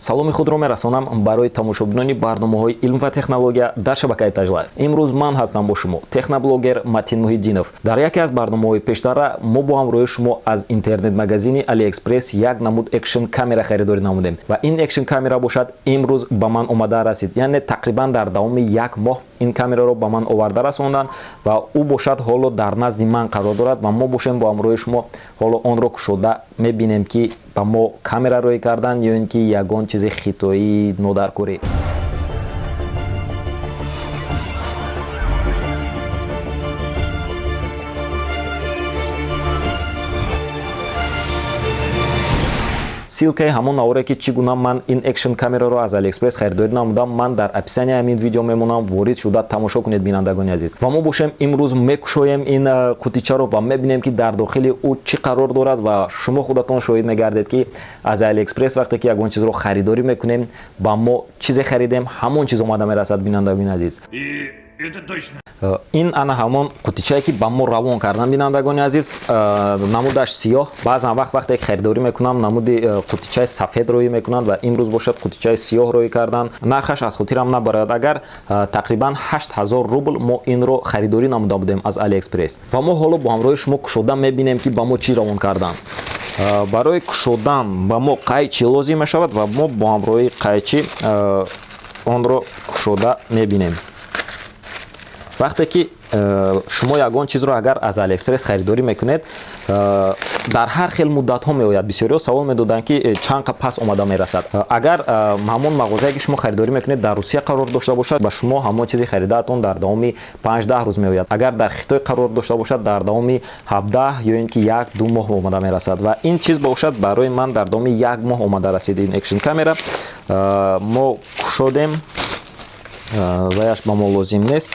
саломи худро мерасонам барои тамошобинони барномаҳои илм ва технология дар шабакаи Тажлайв. Имрӯз ман ҳастам бо шумо, техноблогер Матин Муҳиддинов. Дар яке аз барномаҳои пештара мо бо ҳамроҳи шумо аз интернет-магазини AliExpress як намуд экшн камера харидорӣ намудем ва ин экшн камера бошад имрӯз ба ман омада расид, яъне тақрибан дар давоми як моҳ ин камераро ба ман оварда расонданд ва ӯ бошад ҳоло дар назди ман қарор дорад ва мо бошем бо ҳамроҳи шумо ҳоло онро кушода мебинем ки ба мо камера рӯй кардан ё ин ки ягон чизи хитои нодаркорӣ. Силкаи ҳамон наворе ки чӣ гуна ман ин экшн камераро аз AliExpress харидорӣ намудам, ман дар описанияи ҳамин видео мемонам, ворид шуда тамошо кунед бинандагони азиз. Ва мо бошем имрӯз мекушоем ин қутичаро ва мебинем ки дар дохили ӯ чӣ қарор дорад ва шумо худатон шоҳид мегардед ки аз AliExpress вақте ки ягон чизро харидорӣ мекунем, ба мо чизе харидем, ҳамон чиз омада мерасад бинандагони азиз. Это точно. Ин ана ҳамон қутичае ки ба мо равон кардан бинандагони азиз, намудаш сиёҳ. Баъзан вақте ки харидорӣ мекунам намуди қутичаи сафед роӣ мекунанд ва имрӯз бошад қутичаи сиёҳ роӣ кардан. Нархаш аз хотирам набарад, агар тақрибан 8000 рубл мо инро харидорӣ намуда будем аз AliExpress. Ва мо ҳоло бо ҳамроҳи шумо кушода мебинем ки ба мо чӣ равон кардан. Барои кушодан ба мо қайчи лозим мешавад ва мо бо ҳамроҳи қайчи онро кушода мебинем. вақте ки шумо ягон чизро агар аз AliExpress харидорӣ мекунед, дар ҳар хел муддатҳо меояд. Бисёриҳо савол медоданд ки чанд қа пас омада мерасад. Агар ҳамон мағозае ки шумо харидорӣ мекунед дар Русия қарор дошта бошад, ба шумо ҳамон чизи харидаатон дар давоми 5-10 рӯз меояд. Агар дар Хитой қарор дошта бошад, дар давоми 17 ё ин ки 1-2 моҳ омада мерасад. Ва ин чиз бошад барои ман дар давоми 1 моҳ омада расид ин экшн камера. Мо кушодем, ваяш ба мо лозим нест.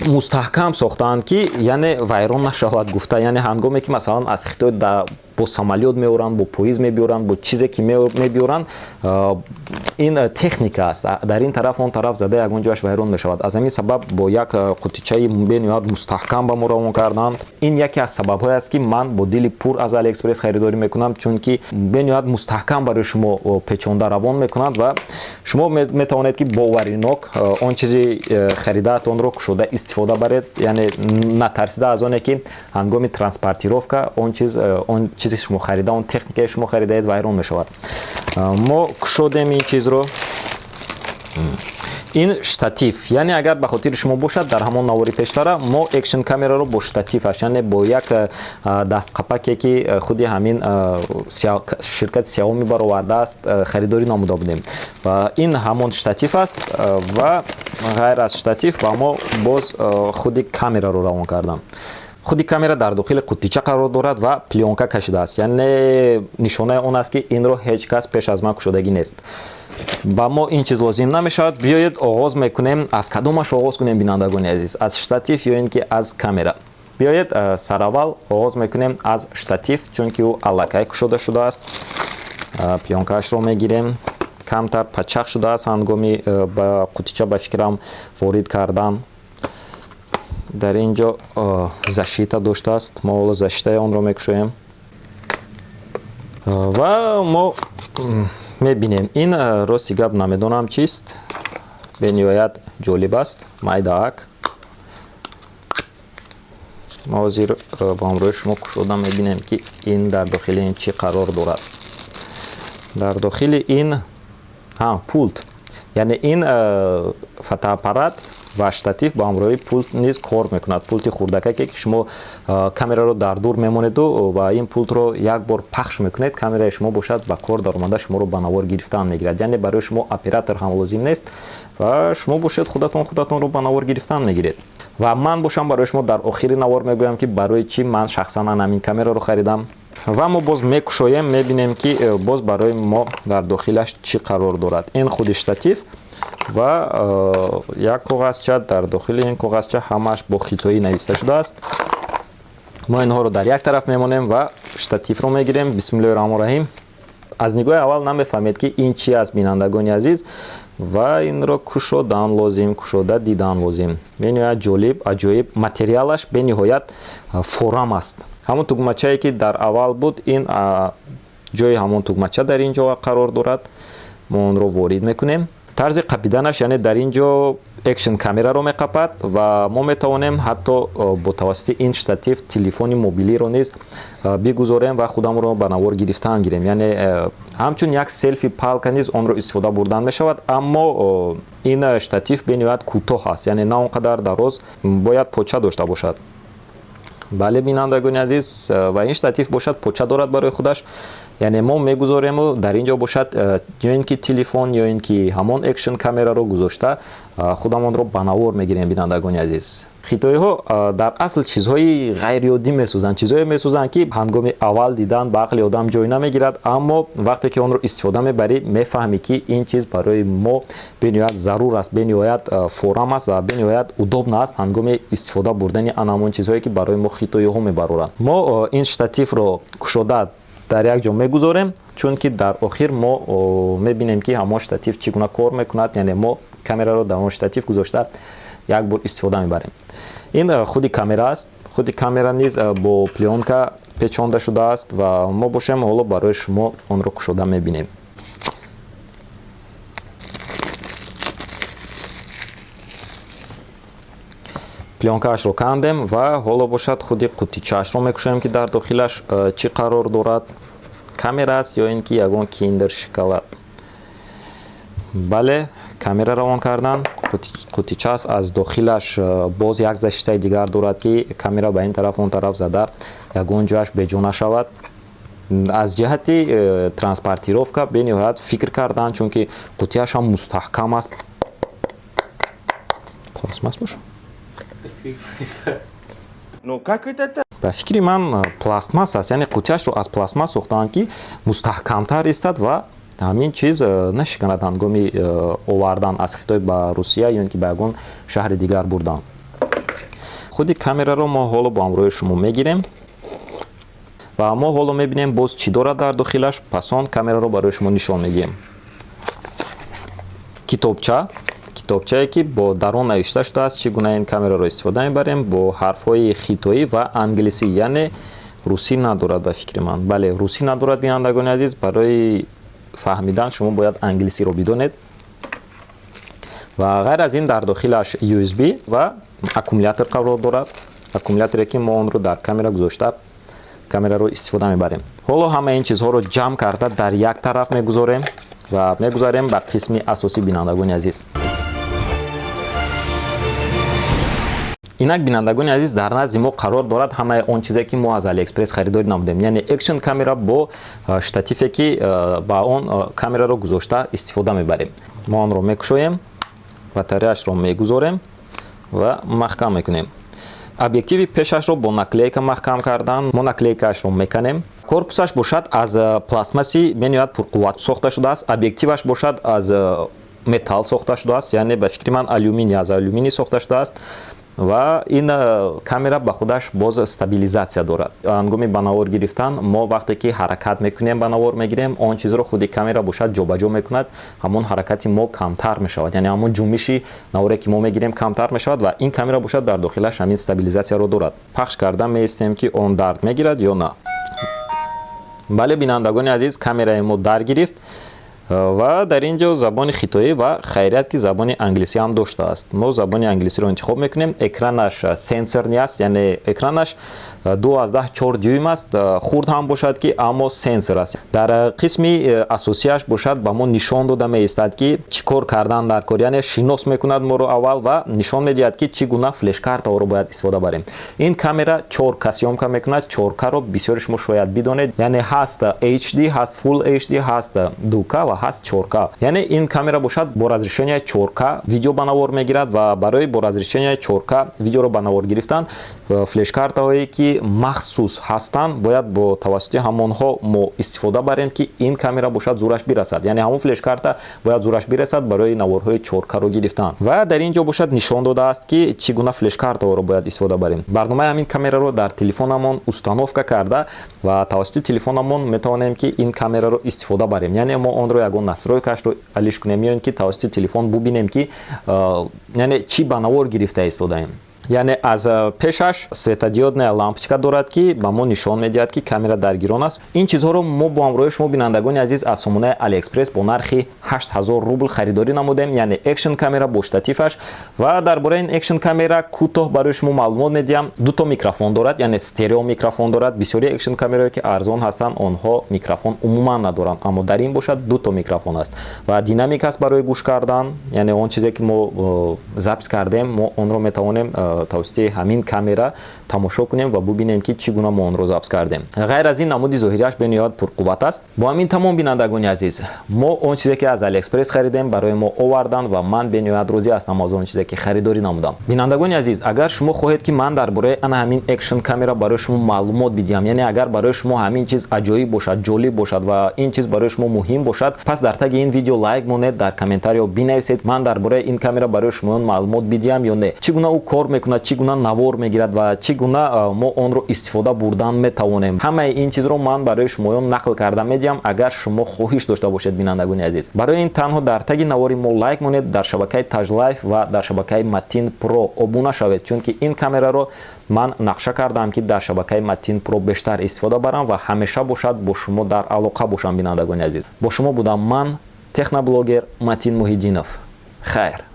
Мустаҳкам сохтаанд ки яъне вайрон нашавад гуфта, яъне ҳангоме ки масалан аз Хитой бо самолёт меоранд, бо поезд мебиёранд, бо чизе ки мебиёранд, ин техника аст. Дар ин тараф он тараф зада ягон ҷояш вайрон мешавад. Аз ҳамин сабаб бо як қутичаи бениҳоят мустаҳкам ба мо равон карданд. Ин яке аз сабабҳое аст ки ман бо дили пур аз AliExpress харидорӣ мекунам, чунки бениҳоят мустаҳкам барои шумо печонда равон мекунад ва шумо метавонед ки боваринок он чизи харидаатонро кушода истифода баред, яъне натарсида аз оне ки ҳангоми транспортировка он чизи шумо харида, он техникаи шумо харидаед вайрон мешавад. Мо кушодем ин чизро. Ин штатив, яъне агар ба хотири шумо бошад, дар ҳамон навори пештара мо экшн камераро бо штативаш, яъне бо як дастқапаке ки худи ҳамин ширкати Xiaomi баровардааст, харидорӣ намуда будем. Ва ин ҳамон штатив аст ва ғайр аз штатив ба мо боз худи камераро равон кардан. худи камера дар дохили қутича қарор дорад ва плёнка кашидааст, яъне нишонаи он аст ки инро ҳеҷ кас пеш аз ман кушодагӣ нест. ба мо ин чиз лозим намешавад. Биёед оғоз мекунем. Аз кадомаш оғоз кунем бинандагони азиз? Аз штатив ё ин ки аз камера? Биёед сараввал оғоз мекунем аз штатив, чунки ӯ аллакай кушода шудааст. Плёнкаашро мегирем. Камтар пачақ шудааст ҳангоми ба қутича ба фикрам ворид кардан. дар ин ҷо защита доштааст. Мо ҳоло защитаи онро мекушоем ва мо мебинем. Ин рости гап намедонам чист, бениҳоят ҷолиб аст, майдаак. мо ҳозир ба ҳамроҳи шумо кушода мебинем ки ин дар дохили ин чӣ қарор дорад. Дар дохили ин пулт, яъне ин фотоаппарат ва штатив ба ҳамроҳи пулт низ кор мекунад. Пулти хурдакаке ки шумо камераро дар дур мемонеду ва ин пултро як бор пахш мекунед, камераи шумо бошад ба кор даромада шуморо ба навор гирифтан мегирад. Яъне барои шумо оператор ҳам лозим нест ва шумо бошед худатонро ба навор гирифтан мегиред. Ва ман бошам барои шумо дар охири навор мегӯям ки барои чӣ ман шахсан ҳамин камераро харидам. ва мо боз мекушоем, мебинем ки боз барои мо дар дохилаш чӣ қарор дорад. Ин худи штатив ва як коғазча, дар дохили ин коғазча ҳамаш бо хитоӣ нависта шудааст. Мо инҳоро дар як тараф мемонем ва штативро мегирем. Бисмиллоҳир-раҳмонир-раҳим. аз нигоҳи аввал намефаҳмед ки ин чи аст бинандагони азиз ва инро кушодан лозим, кушода дидан лозим. Бениҳоят ҷолиб, аҷоиб, материалаш бениҳоят форам аст. ҳамон тугмачае ки дар аввал буд, ин ҷои ҳамон тугмача дар ин ҷо қарор дорад мо онро ворид мекунем. тарзи қапиданаш яъне дар ин ҷо экшн камераро меқапад ва мо метавонем ҳатто бо тавассути ин штатив телефони мобилиро низ бигузорем ва худамонро ба навор гирифтан гирем. Яъне ҳамчун як селфи палка низ онро истифода бурдан мешавад, аммо ин штатив бениҳоят кӯтоҳ аст, яъне на он қадар дароз, бояд поча дошта бошад. бале бинандагони азиз, ва ин штатив бошад поча дорад барои худаш, яъне мо мегузорему дар ин ҷо бошад ё ин ки телефон ё ин ки ҳамон экшн камераро гузошта худамонро ба навор мегирем. Бинандагони азиз, хитоиҳо дар асл чизҳои ғайриоддӣ месӯзанд, чизҳое месӯзанд ки ҳангоми аввал дидан ба ақли одам ҷой намегирад, аммо вақте ки онро истифода мебарӣ мефаҳмӣ ки ин чиз барои мо бениҳоят зарур аст, бениҳоят форам аст ва бениҳоят удобна аст ҳангоми истифода бурдани анамон чизҳое ки барои мо хитоиҳо мебароранд. Мо ин штативро кушода дар як ҷо мегузорем, чунки дар охир мо мебинем ки ҳамон штатив чӣ гуна кор мекунад, яъне мо камераро дар он штатив гузошта як бор истифода мебарем. ин худи камера аст. худи камера низ бо плёнка печонда шудааст ва мо бошем ҳоло барои шумо онро кушода мебинем. плёнкаашро кандем ва ҳоло бошад худи қутичаашро мекушоем ки дар дохилаш чӣ қарор дорад, камера аст ё ин ки ягон киндер шоколад. бале, камераро он кардан, қутича аст, аз дохилаш боз як заштаи дигар дорад ки камера ба ин тараф он тараф зада ягон ҷояш беҷо нашавад. аз ҷиҳати транспортировка бениҳоят фикр кардан, чунки қутияшам мустаҳкам аст. Пластмас бош? Ну как это? ба фикри ман пластмас аст, яъне қутияшро аз пластмас сохтаанд ки мустаҳкамтар истад ва ҳамин чиз нашиканад ҳангоми овардан аз Хитой ба Русия ё ин ки ба ягон шаҳри дигар бурдан. худи камераро мо ҳоло бо ҳамроҳи шумо мегирем ва мо ҳоло мебинем боз чӣ дорад дар дохилаш. Пас он камераро барои шумо нишон медиҳем. китобчае ки бо дар он навишта шудааст чӣ гуна ин камераро истифода мебарем, бо ҳарфҳои хитоӣ ва англисӣ, яъне русӣ надорад ба фикри ман. бале, русӣ надорад бинандагони азиз, барои фаҳмидан шумо бояд англисиро бидонед. ва ғайр аз ин дар дохилаш USB ва аккумулятор қарор дорад. аккумуляторе ки мо онро дар камера гузошта камераро истифода мебарем. ҳоло ҳама ин чизҳоро ҷамъ карда дар як тараф мегузорем ва мегузарем ба қисми асосӣ. Бинандагони азиз, инак бинандагони азиз, дар назди мо қарор дорад ҳамаи он чизе ки мо аз AliExpress харидорӣ намудем, яъне экшн камера бо штативе ки ба он камераро гузошта истифода мебарем. мо онро мекушоем, батареяшро мегузорем ва маҳкам мекунем. объективи пешашро бо наклейка маҳкам кардан, мо наклейкаашро меканем. корпусаш бошад аз пластмаси бениҳоят пурқувват сохта шудааст. объективаш бошад аз металл сохта шудааст, яъне ба фикри ман алюминий, аз алюминий сохта шудааст ва ин камера ба худаш боз стабилизация дорад. ҳангоми ба навор гирифтан мо вақте ки ҳаракат мекунем ба навор мегирем, он чизро худи камера бошад ҷобаҷо мекунад, ҳамон ҳаракати мо камтар мешавад, яъне ҳамон ҷунбиши наворе ки мо мегирем камтар мешавад ва ин камера бошад дар дохилаш ҳамин стабилизацияро дорад. пахш карда меистем ки он дард мегирад ё на. бале бинандагони азиз, камераи мо дар гирифт ва дар ин ҷо забони хитоӣ ва хайрият ки забони англисӣ ҳам доштааст. мо забони англисиро интихоб мекунем. экранаш сенсорни аст, яъне экранаш 2,4 дюйм аст, хурд ҳам бошад ки аммо сенсор аст. дар қисми асосияш бошад ба мо нишон дода меистад ки чӣ кор кардан дар кор, яъне шинос мекунад моро аввал ва нишон медиҳад ки чӣ гуна флешкартаҳоро бояд истифода барем. ин камера 4К съёмка мекунад. 4К-ро бисёри шумо шояд бидонед, яъне ҳаст HD, ҳаст Full HD, ҳаст 2К ва ҳаст 4К. яъне ин камера бошад бо разрешенияи 4К видео ба навор мегирад ва барои бо разрешенияи 4К видеоро ба навор гирифтан флешкартаҳое ки махсус ҳастанд бояд бо тавассути ҳамонҳо мо истифода барем ки ин камера бошад зураш бирасад, яъне ҳамон флешкарта бояд зураш бирасад барои наворҳои 4К-ро гирифтан. ва дар ин ҷо бошад нишон додааст ки чӣ гуна флешкартаҳоро бояд истифода барем. барномаи ҳамин камераро дар телефонамон установка карда ва тавассути телефонамон метавонем ки ин камераро истифода барем, яъне мо онро ягон настройкашро алиш кунем ё ин ки тавассути телефон бубинем ки яъне чӣ ба навор гирифта истодаем. яъне аз пешаш светодиодная лампочка дорад ки ба мо нишон медиҳад ки камера даргирон аст. Ин чизҳоро мо бо ҳамроҳи шумо бинандагони азиз аз сомонаи AliExpress бо нархи 8000 рубл харидорӣ намудем, яъне экшн камера бо штатифаш. Ва дар бораи ин экшн камера кӯтоҳ барои шумо маълумот медиҳам. Дуто микрофон дорад, яъне стерео микрофон дорад. Бисёри экшн камераҳое ки арзон ҳастанд, онҳо микрофон умуман надоранд, аммо дар ин бошад дуто микрофон аст ва динамик аст барои гӯш кардан, яъне он чизе ки мо запис кардем, мо онро метавонем тавассути ҳамин камера тамошо кунем ва бубинем ки чӣ гуна мо онро запис кардем. Ғайр аз ин намуди зоҳирияш бениҳоят пурқувват аст. Бо ҳамин тамом бинандагони азиз, мо он чизе ки аз AliExpress харидем барои мо овардан ва ман бениҳоят розӣ ҳастам аз он чизе ки харидорӣ намудам. Бинандагони азиз, агар шумо хоҳед ки ман дар бораи ана ҳамин экшн камера барои шумо маълумот бидиҳам, яъне агар барои шумо ҳамин чиз аҷоиб бошад, ҷолиб бошад ва ин чиз барои шумо муҳим бошад, пас дар таги ин видео лайк монед, дар комментариҳо бинависед ман дар бораи ин камера барои шумо маълумот бидиҳам ё не, чӣ гуна ӯ кор мекунад, чӣ гуна навор мегирад ва чӣ гуна мо онро истифода бурдан метавонем. Ҳамаи ин чизро ман барои шумоён нақл карда медиҳам, агар шумо хоҳиш дошта бошед бинандагони азиз. Барои ин танҳо дар таги навори мо лайк монед, дар шабакаи Taj Life ва дар шабакаи Matin Pro обуна шавед, чунки ин камераро ман нақша кардам ки дар шабакаи Matin Pro бештар истифода барам ва ҳамеша бошад бо шумо дар алоқа бошам бинандагони азиз. Бо шумо будам ман, техноблогер Матин Муҳиддинов. Хайр.